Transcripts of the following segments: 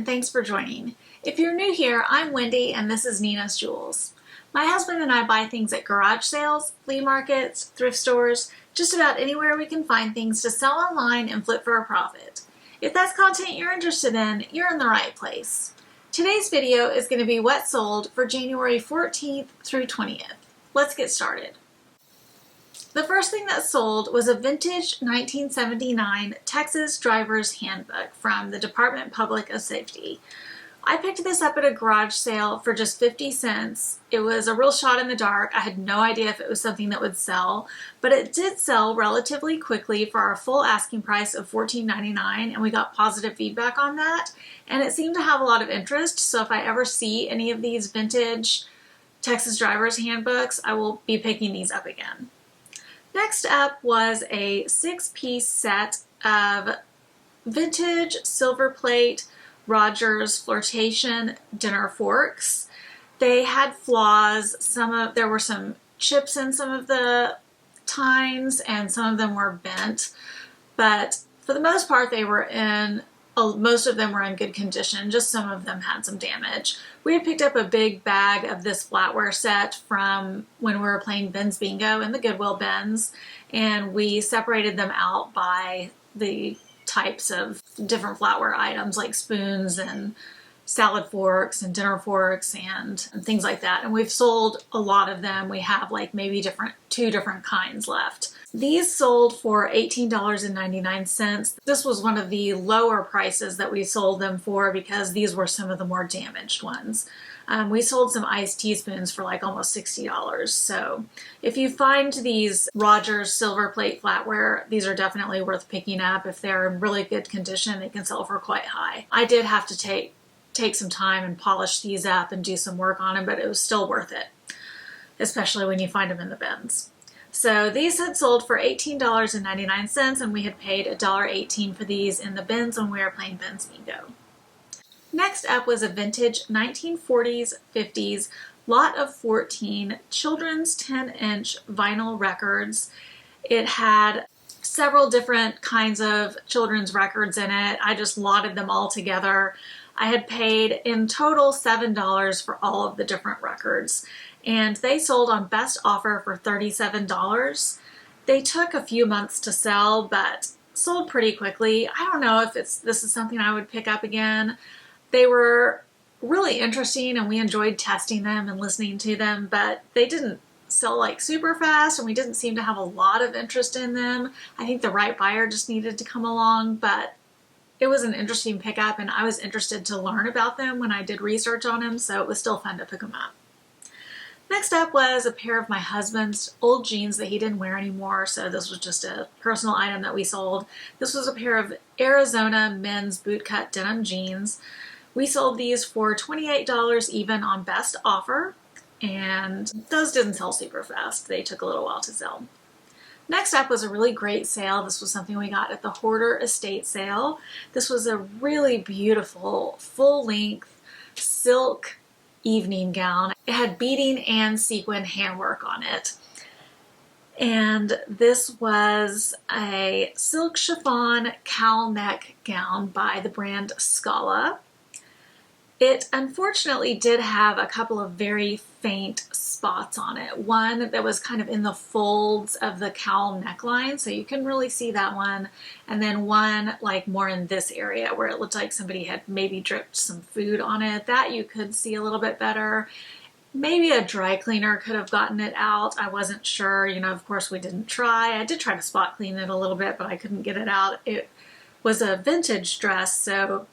and thanks for joining. If you're new here, I'm Wendy and this is Nina's Jewels. My husband and I buy things at garage sales, flea markets, thrift stores, just about anywhere we can find things to sell online and flip for a profit. If that's content you're interested in, you're in the right place. Today's video is going to be what sold for January 14th through 20th. Let's get started. The first thing that sold was a vintage 1979 Texas Driver's Handbook from the Department of Public Safety. I picked this up at a garage sale for just 50 cents. It was a real shot in the dark. I had no idea if it was something that would sell, but it did sell relatively quickly for our full asking price of $14.99, and we got positive feedback on that, and it seemed to have a lot of interest. So if I ever see any of these vintage Texas Driver's Handbooks, I will be picking these up again. Next up was a 6-piece set of vintage silver plate Rogers Flirtation dinner forks. They had flaws. There were some chips in some of the tines and some of them were bent, but for the most part most of them were in good condition. Just some of them had some damage. We had picked up a big bag of this flatware set from when we were playing Ben's Bingo in the Goodwill bins, and we separated them out by the types of different flatware items like spoons and salad forks and dinner forks and things like that. And we've sold a lot of them. We have like maybe two different kinds left. These sold for $18.99. This was one of the lower prices that we sold them for because these were some of the more damaged ones. We sold some iced teaspoons for like almost $60. So if you find these Rogers silver plate flatware, these are definitely worth picking up. If they're in really good condition, they can sell for quite high. I did have to take some time and polish these up and do some work on them, but it was still worth it, especially when you find them in the bins. So these had sold for $18.99, and we had paid $1.18 for these in the bins when we were playing Ben's Bingo. Next up was a vintage 1940s, 50s lot of 14 children's 10-inch vinyl records. It had several different kinds of children's records in it. I just lotted them all together. I had paid in total $7 for all of the different records, and they sold on best offer for $37. They took a few months to sell, but sold pretty quickly. I don't know if this is something I would pick up again. They were really interesting and we enjoyed testing them and listening to them, but they didn't sell like super fast and we didn't seem to have a lot of interest in them. I think the right buyer just needed to come along, but it was an interesting pickup and I was interested to learn about them when I did research on them, so it was still fun to pick them up. Next up was a pair of my husband's old jeans that he didn't wear anymore, so this was just a personal item that we sold. This was a pair of Arizona men's bootcut denim jeans. We sold these for $28 even on best offer, and those didn't sell super fast. They took a little while to sell. Next up was a really great sale. This was something we got at the Hoarder Estate sale. This was a really beautiful full-length silk evening gown. It had beading and sequin handwork on it. And this was a silk chiffon cowl neck gown by the brand Scala. It unfortunately did have a couple of very faint spots on it. One that was kind of in the folds of the cowl neckline, so you can really see that one. And then one like more in this area where it looked like somebody had maybe dripped some food on it. That you could see a little bit better. Maybe a dry cleaner could have gotten it out. I wasn't sure. Of course we didn't try. I did try to spot clean it a little bit, but I couldn't get it out. It was a vintage dress, so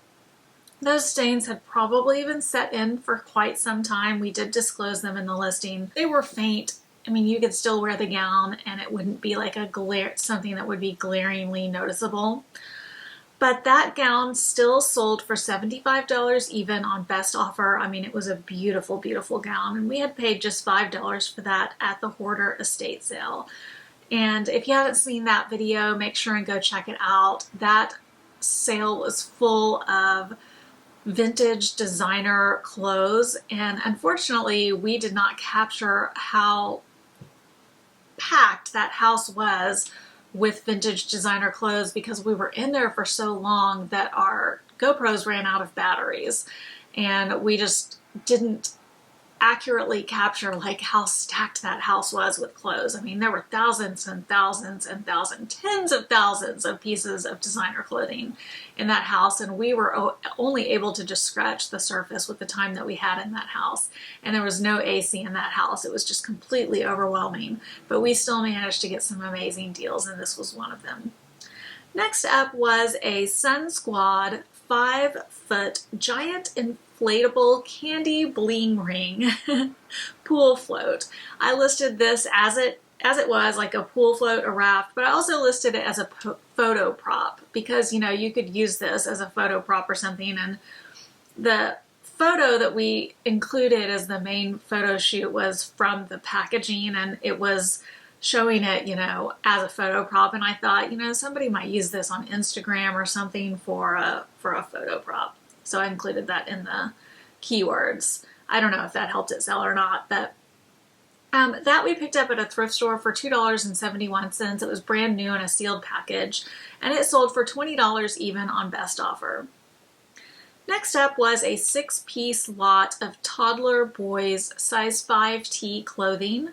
those stains had probably been set in for quite some time. We did disclose them in the listing. They were faint. I mean, you could still wear the gown and it wouldn't be like something that would be glaringly noticeable. But that gown still sold for $75 even on best offer. I mean, it was a beautiful, beautiful gown, and we had paid just $5 for that at the Hoarder Estate sale. And if you haven't seen that video, make sure and go check it out. That sale was full of vintage designer clothes, and unfortunately we did not capture how packed that house was with vintage designer clothes because we were in there for so long that our GoPros ran out of batteries, and we just didn't accurately capture like how stacked that house was with clothes. I mean, there were thousands and thousands and thousands, tens of thousands of pieces of designer clothing in that house, and we were only able to just scratch the surface with the time that we had in that house. And there was no AC in that house. It was just completely overwhelming, but we still managed to get some amazing deals, and this was one of them. Next up was a Sun Squad 5-foot giant inflatable candy bling ring pool float. I listed this as it was, like a pool float, a raft, but I also listed it as a photo prop because, you know, you could use this as a photo prop or something. And the photo that we included as the main photo shoot was from the packaging, and it was showing it, you know, as a photo prop. And I thought, you know, somebody might use this on Instagram or something for a photo prop. So I included that in the keywords. I don't know if that helped it sell or not, but that we picked up at a thrift store for $2.71. It was brand new in a sealed package, and it sold for $20 even on best offer. Next up was a 6-piece lot of toddler boys size 5T clothing.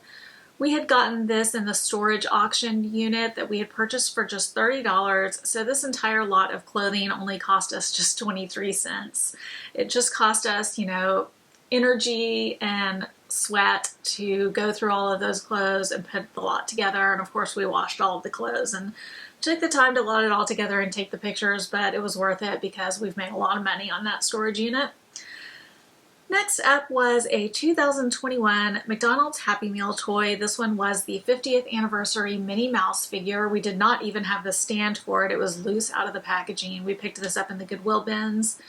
We had gotten this in the storage auction unit that we had purchased for just $30, so this entire lot of clothing only cost us just 23 cents. It just cost us, you know, energy and sweat to go through all of those clothes and put the lot together, and of course we washed all of the clothes and took the time to lot it all together and take the pictures, but it was worth it because we've made a lot of money on that storage unit. Next up was a 2021 McDonald's Happy Meal toy. This one was the 50th anniversary Minnie Mouse figure. We did not even have the stand for it. It was loose out of the packaging. We picked this up in the Goodwill bins,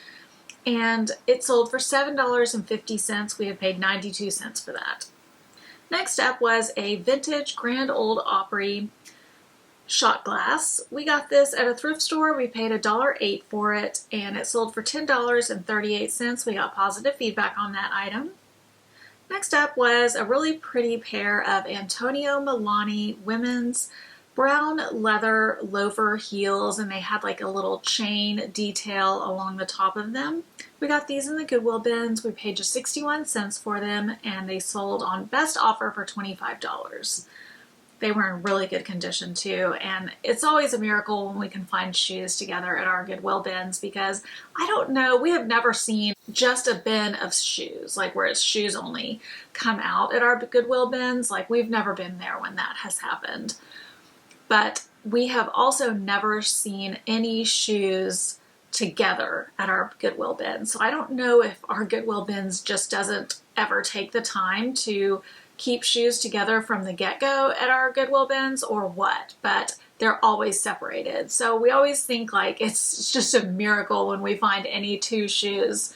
and it sold for $7.50. We had paid 92 cents for that. Next up was a vintage Grand Ole Opry shot glass. We got this at a thrift store. We paid $1.08 for it, and it sold for $10.38. We got positive feedback on that item. Next up was a really pretty pair of Antonio Milani women's brown leather loafer heels, and they had like a little chain detail along the top of them. We got these in the Goodwill bins. We paid just 61 cents for them, and they sold on best offer for $25. They were in really good condition too, and it's always a miracle when we can find shoes together at our Goodwill bins, because I don't know, we have never seen just a bin of shoes, like where it's shoes only, come out at our Goodwill bins. Like, we've never been there when that has happened. But we have also never seen any shoes together at our Goodwill bins. So I don't know if our Goodwill bins just doesn't ever take the time to keep shoes together from the get-go at our Goodwill bins or what, but they're always separated. So we always think like it's just a miracle when we find any two shoes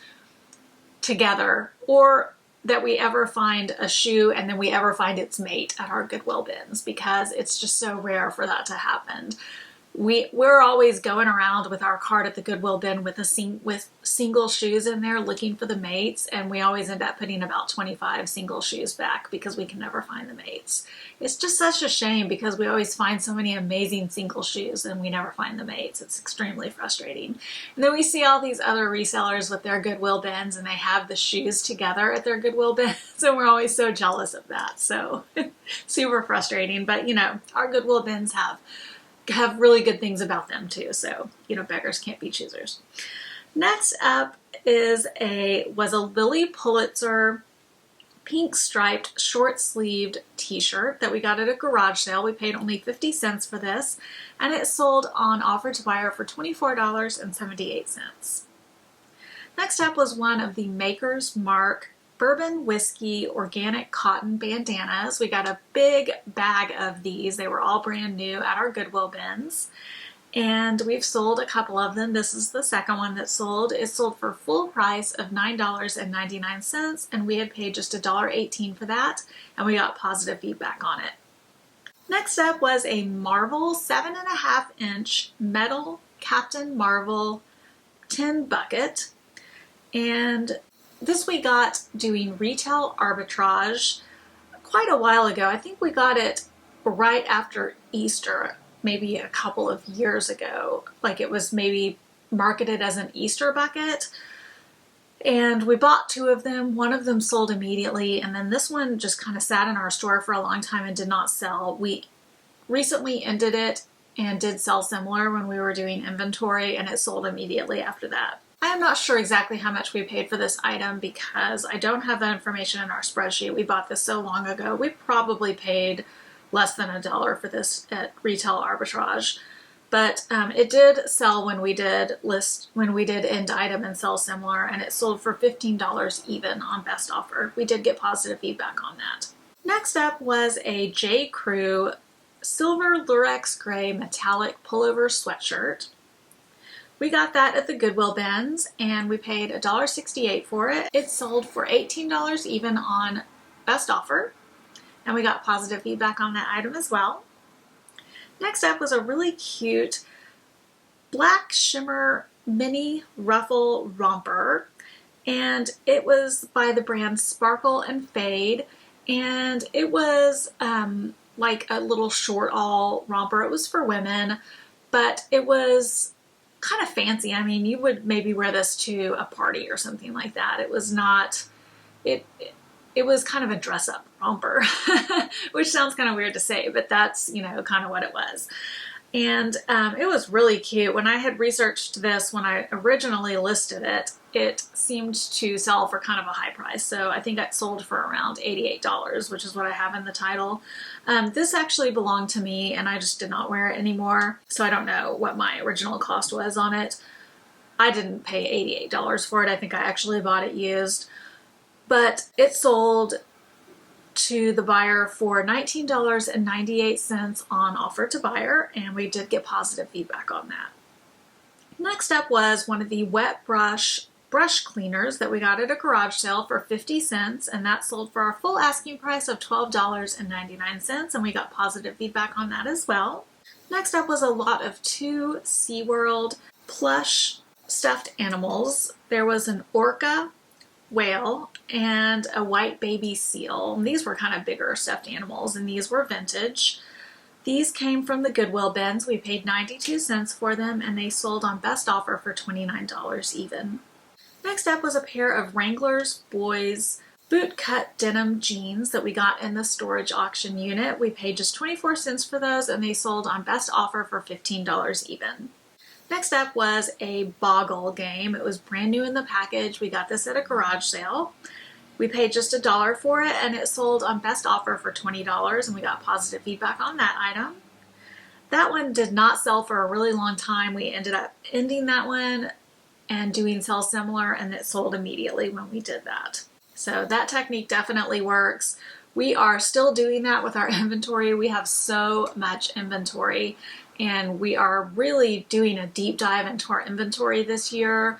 together, or that we ever find a shoe and then we ever find its mate at our Goodwill bins, because it's just so rare for that to happen. We're always going around with our cart at the Goodwill bin with single shoes in there looking for the mates, and we always end up putting about 25 single shoes back because we can never find the mates. It's just such a shame because we always find so many amazing single shoes and we never find the mates. It's extremely frustrating. And then we see all these other resellers with their Goodwill bins and they have the shoes together at their Goodwill bins, and we're always so jealous of that. So super frustrating, but you know, our Goodwill bins have really good things about them too. So, you know, beggars can't be choosers. Next up was a Lily Pulitzer pink striped short sleeved t-shirt that we got at a garage sale. We paid only 50 cents for this, and it sold on offer to buyer for $24.78. Next up was one of the Maker's Mark bourbon whiskey organic cotton bandanas. We got a big bag of these. They were all brand new at our Goodwill bins, and we've sold a couple of them. This is the second one that sold. It sold for full price of $9.99, and we had paid just $1.18 for that, and we got positive feedback on it. Next up was a Marvel 7.5-inch metal Captain Marvel tin bucket, and this we got doing retail arbitrage quite a while ago. I think we got it right after Easter. maybe a couple of years ago. Like it was maybe marketed as an Easter bucket. And we bought 2 of them. One of them sold immediately, and then this one just kind of sat in our store for a long time and did not sell. We recently ended it and did sell similar when we were doing inventory, and it sold immediately after that. I am not sure exactly how much we paid for this item because I don't have that information in our spreadsheet. We bought this so long ago. We probably paid less than $1 for this at retail arbitrage. But it did sell when we did end item and sell similar, and it sold for $15 even on best offer. We did get positive feedback on that. Next up was a J. Crew silver lurex gray metallic pullover sweatshirt. We got that at the Goodwill bins, and we paid $1.68 for it. It sold for $18 even on best offer, and we got positive feedback on that item as well. Next up was a really cute black shimmer mini ruffle romper, and it was by the brand Sparkle and Fade, and it was like a little short all romper. It was for women, but it was kind of fancy. I mean, you would maybe wear this to a party or something like that. It was not, it was kind of a dress up romper, which sounds kind of weird to say, but that's, you know, kind of what it was. And it was really cute. When I had researched this, when I originally listed it, it seemed to sell for kind of a high price. So I think it sold for around $88, which is what I have in the title. This actually belonged to me, and I just did not wear it anymore. So I don't know what my original cost was on it. I didn't pay $88 for it. I think I actually bought it used. But it sold to the buyer for $19.98 on offer to buyer, and we did get positive feedback on that. Next up was one of the wet brush cleaners that we got at a garage sale for 50 cents, and that sold for our full asking price of $12.99, and we got positive feedback on that as well. Next up was a lot of 2 SeaWorld plush stuffed animals. There was an orca, whale, and a white baby seal. And these were kind of bigger stuffed animals, and these were vintage. These came from the Goodwill bins. We paid 92 cents for them, and they sold on best offer for $29 even. Next up was a pair of Wrangler's boys bootcut denim jeans that we got in the storage auction unit. We paid just 24 cents for those, and they sold on best offer for $15 even. Next up was a Boggle game. It was brand new in the package. We got this at a garage sale. We paid just $1 for it, and it sold on best offer for $20, and we got positive feedback on that item. That one did not sell for a really long time. We ended up ending that one and doing sell similar, and it sold immediately when we did that. So that technique definitely works. We are still doing that with our inventory. We have so much inventory, and we are really doing a deep dive into our inventory this year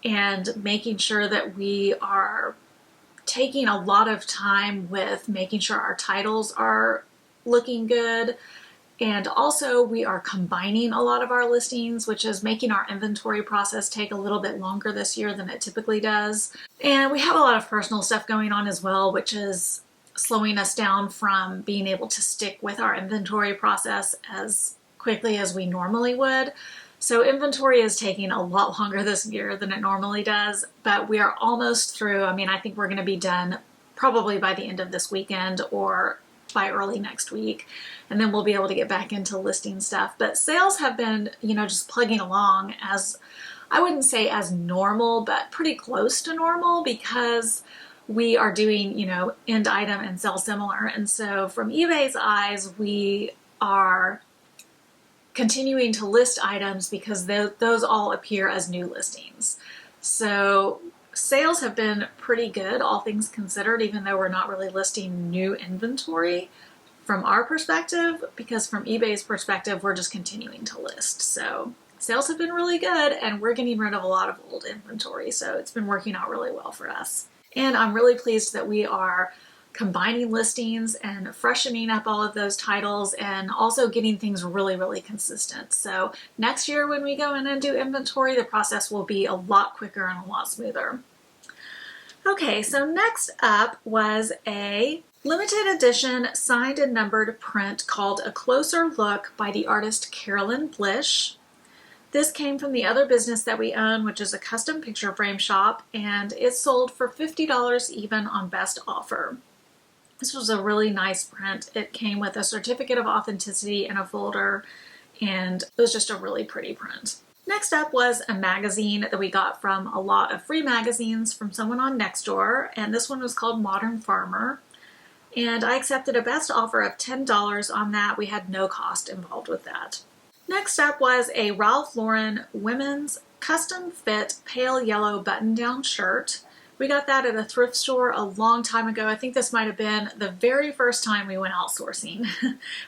and making sure that we are taking a lot of time with making sure our titles are looking good. And also we are combining a lot of our listings, which is making our inventory process take a little bit longer this year than it typically does. And we have a lot of personal stuff going on as well, which is slowing us down from being able to stick with our inventory process as quickly as we normally would. So inventory is taking a lot longer this year than it normally does, but we are almost through. I mean, I think we're going to be done probably by the end of this weekend or by early next week, and then we'll be able to get back into listing stuff. But sales have been, just plugging along as, I wouldn't say as normal, but pretty close to normal, because we are doing, end item and sell similar. And so from eBay's eyes, we are continuing to list items because those all appear as new listings. So sales have been pretty good, all things considered, even though we're not really listing new inventory from our perspective, because from eBay's perspective, we're just continuing to list. So sales have been really good, and we're getting rid of a lot of old inventory. So it's been working out really well for us. And I'm really pleased that we are combining listings and freshening up all of those titles and also getting things really, really consistent. So next year when we go in and do inventory, the process will be a lot quicker and a lot smoother. Okay, so next up was a Limited edition signed and numbered print called A Closer Look by the artist Carolyn Blish. This came from the other business that we own, which is a custom picture frame shop, and it sold for $50 even on best offer. This was a really nice print. It came with a certificate of authenticity and a folder, and it was just a really pretty print. Next up was a magazine that we got from a lot of free magazines from someone on Nextdoor, and this one was called Modern Farmer. And I accepted a best offer of $10 on that. We had no cost involved with that. Next up was a Ralph Lauren women's custom fit pale yellow button-down shirt. We got that at a thrift store a long time ago. I think this might have been the very first time we went outsourcing.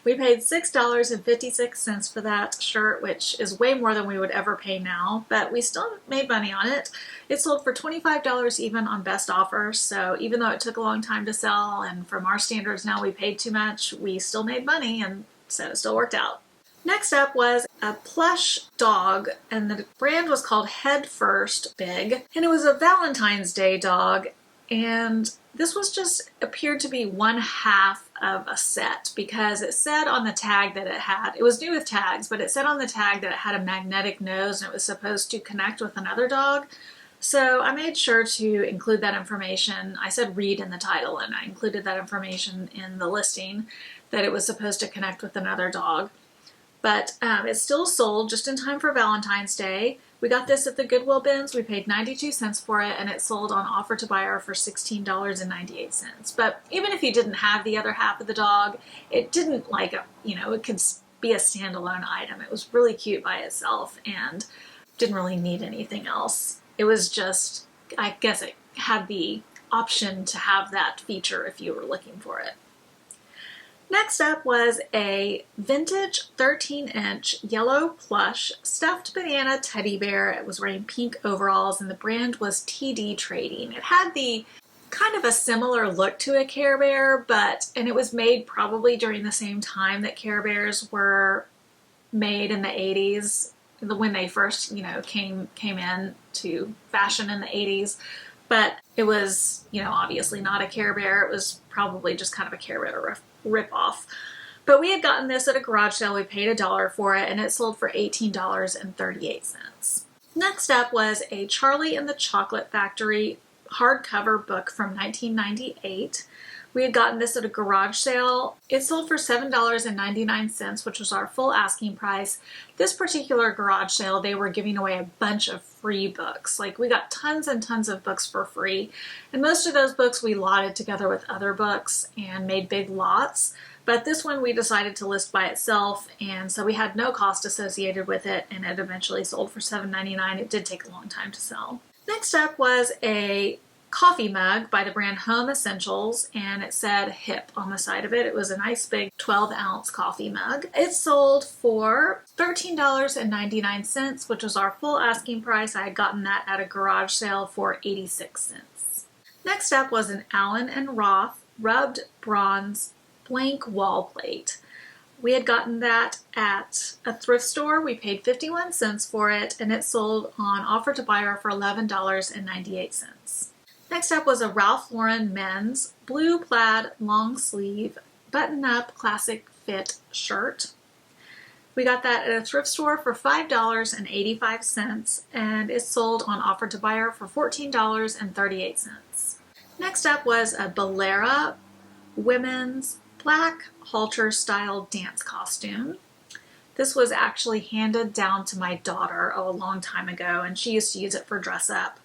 We paid $6.56 for that shirt, which is way more than we would ever pay now, but we still made money on it. It sold for $25 even on best offer, so even though it took a long time to sell, and from our standards now we paid too much, we still made money, and so it still worked out. Next up was a plush dog, and the brand was called Head First Big, and it was a Valentine's Day dog, and this was just appeared to be one half of a set because it said on the tag that it was new with tags, but it said on the tag that it had a magnetic nose and it was supposed to connect with another dog. So I made sure to include that information. I said read in the title, and I included that information in the listing that it was supposed to connect with another dog. But it still sold just in time for Valentine's Day. We got this at the Goodwill bins. We paid 92 cents for it, and it sold on offer to buyer for $16.98. But even if you didn't have the other half of the dog, it didn't it could be a standalone item. It was really cute by itself and didn't really need anything else. It was just, I guess it had the option to have that feature if you were looking for it. Next up was a vintage 13-inch yellow plush stuffed banana teddy bear. It was wearing pink overalls, and the brand was TD Trading. It had the kind of a similar look to a Care Bear, and it was made probably during the same time that Care Bears were made in the 80s, when they first, came in to fashion in the 80s. But it was, obviously not a Care Bear. It was probably just kind of a Care Bear rip-off. But we had gotten this at a garage sale. We paid $1 for it, and it sold for $18.38. Next up was a Charlie and the Chocolate Factory hardcover book from 1998. We had gotten this at a garage sale. It sold for $7.99, which was our full asking price. This particular garage sale, they were giving away a bunch of free books. We got tons and tons of books for free. And most of those books we lotted together with other books and made big lots. But this one we decided to list by itself, and so we had no cost associated with it, and it eventually sold for $7.99. It did take a long time to sell. Next up was a coffee mug by the brand Home Essentials, and it said HIP on the side of it. It was a nice big 12-ounce coffee mug. It sold for $13.99, which was our full asking price. I had gotten that at a garage sale for 86 cents. Next up was an Allen & Roth rubbed bronze blank wall plate. We had gotten that at a thrift store. We paid 51 cents for it, and it sold on offer to buyer for $11.98. Next up was a Ralph Lauren men's blue plaid long sleeve button-up classic fit shirt. We got that at a thrift store for $5.85, and it sold on offer to buyer for $14.38. Next up was a Bolera women's black halter style dance costume. This was actually handed down to my daughter a long time ago, and she used to use it for dress up,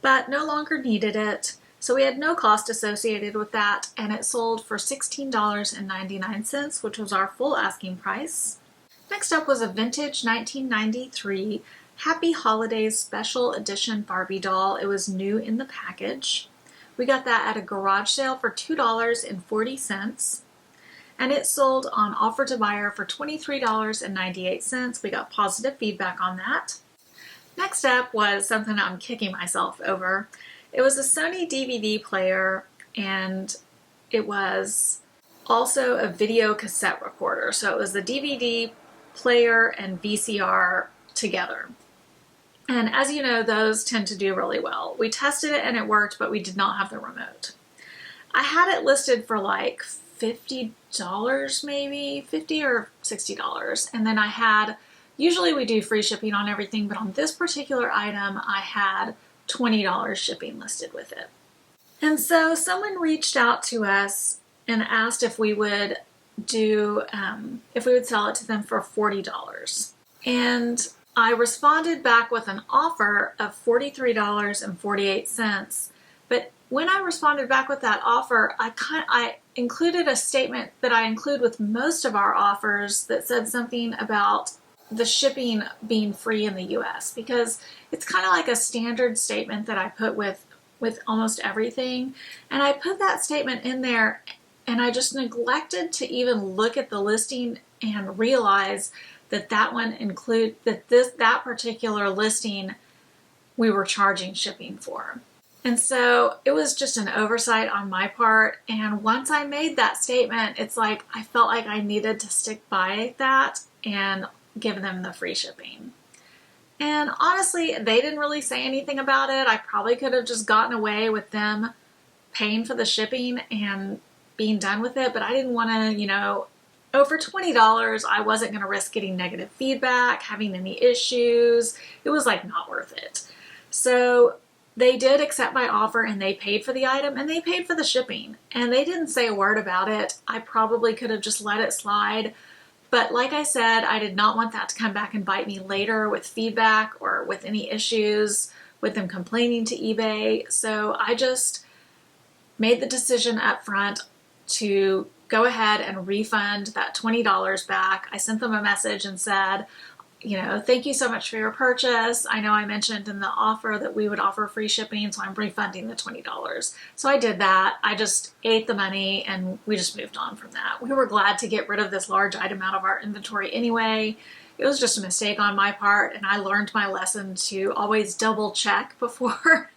but no longer needed it, so we had no cost associated with that, and it sold for $16.99, which was our full asking price. Next up was a vintage 1993 Happy Holidays Special Edition Barbie doll. It was new in the package. We got that at a garage sale for $2.40, and it sold on offer to buyer for $23.98. We got positive feedback on that. Next up was something I'm kicking myself over. It was a Sony DVD player, and it was also a video cassette recorder. So it was the DVD player and VCR together. And as you know, those tend to do really well. We tested it and it worked, but we did not have the remote. I had it listed for like $50 maybe, $50 or $60. And then I had, usually we do free shipping on everything, but on this particular item, I had $20 shipping listed with it. And so someone reached out to us and asked if we would sell it to them for $40. And I responded back with an offer of $43.48. But when I responded back with that offer, I included a statement that I include with most of our offers that said something about the shipping being free in the US, because it's kind of like a standard statement that I put with almost everything. And I put that statement in there and I just neglected to even look at the listing and realize that that particular listing we were charging shipping for. And so it was just an oversight on my part. And once I made that statement, it's like I felt like I needed to stick by that and give them the free shipping. And honestly, they didn't really say anything about it. I probably could have just gotten away with them paying for the shipping and being done with it, but I didn't want to, over $20, I wasn't going to risk getting negative feedback, having any issues. It was like not worth it. So they did accept my offer and they paid for the item and they paid for the shipping and they didn't say a word about it. I probably could have just let it slide. But like I said, I did not want that to come back and bite me later with feedback or with any issues with them complaining to eBay. So I just made the decision up front to go ahead and refund that $20 back. I sent them a message and said, thank you so much for your purchase. I know I mentioned in the offer that we would offer free shipping, so I'm refunding the $20. So I did that. I just ate the money and we just moved on from that. We were glad to get rid of this large item out of our inventory anyway. It was just a mistake on my part, and I learned my lesson to always double check before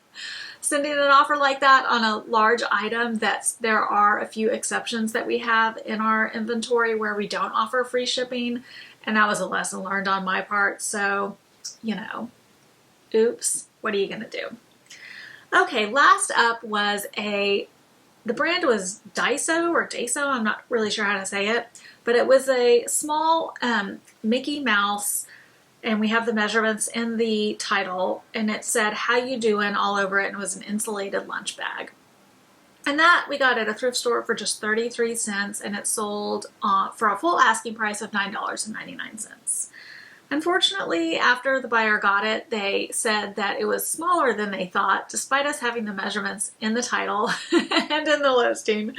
sending an offer like that on a large item. There are a few exceptions that we have in our inventory where we don't offer free shipping. And that was a lesson learned on my part. So, oops, what are you going to do? Okay, last up was the brand was Daiso, I'm not really sure how to say it, but it was a small Mickey Mouse, and we have the measurements in the title, and it said, "How you doing?" all over it, and it was an insulated lunch bag. And that we got at a thrift store for just 33 cents, and it sold for a full asking price of $9.99. Unfortunately, after the buyer got it, they said that it was smaller than they thought, despite us having the measurements in the title and in the listing,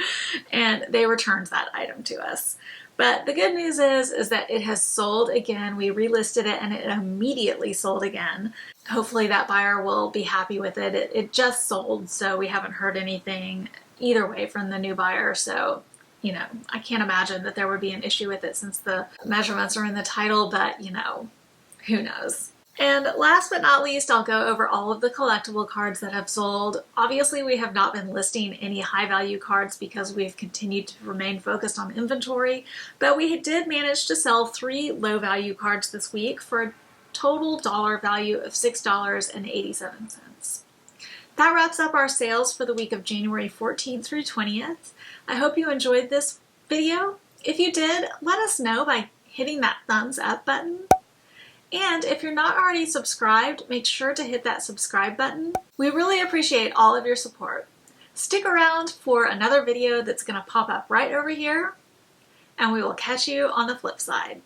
and they returned that item to us. But the good news is that it has sold again. We relisted it and it immediately sold again. Hopefully that buyer will be happy with it. It just sold, so we haven't heard anything either way from the new buyer. So, I can't imagine that there would be an issue with it since the measurements are in the title, but, who knows. And last but not least, I'll go over all of the collectible cards that have sold. Obviously, we have not been listing any high value cards because we've continued to remain focused on inventory, but we did manage to sell 3 low value cards this week for a total dollar value of $6.87. That wraps up our sales for the week of January 14th through 20th. I hope you enjoyed this video. If you did, let us know by hitting that thumbs up button. And if you're not already subscribed, make sure to hit that subscribe button. We really appreciate all of your support. Stick around for another video that's going to pop up right over here, and we will catch you on the flip side.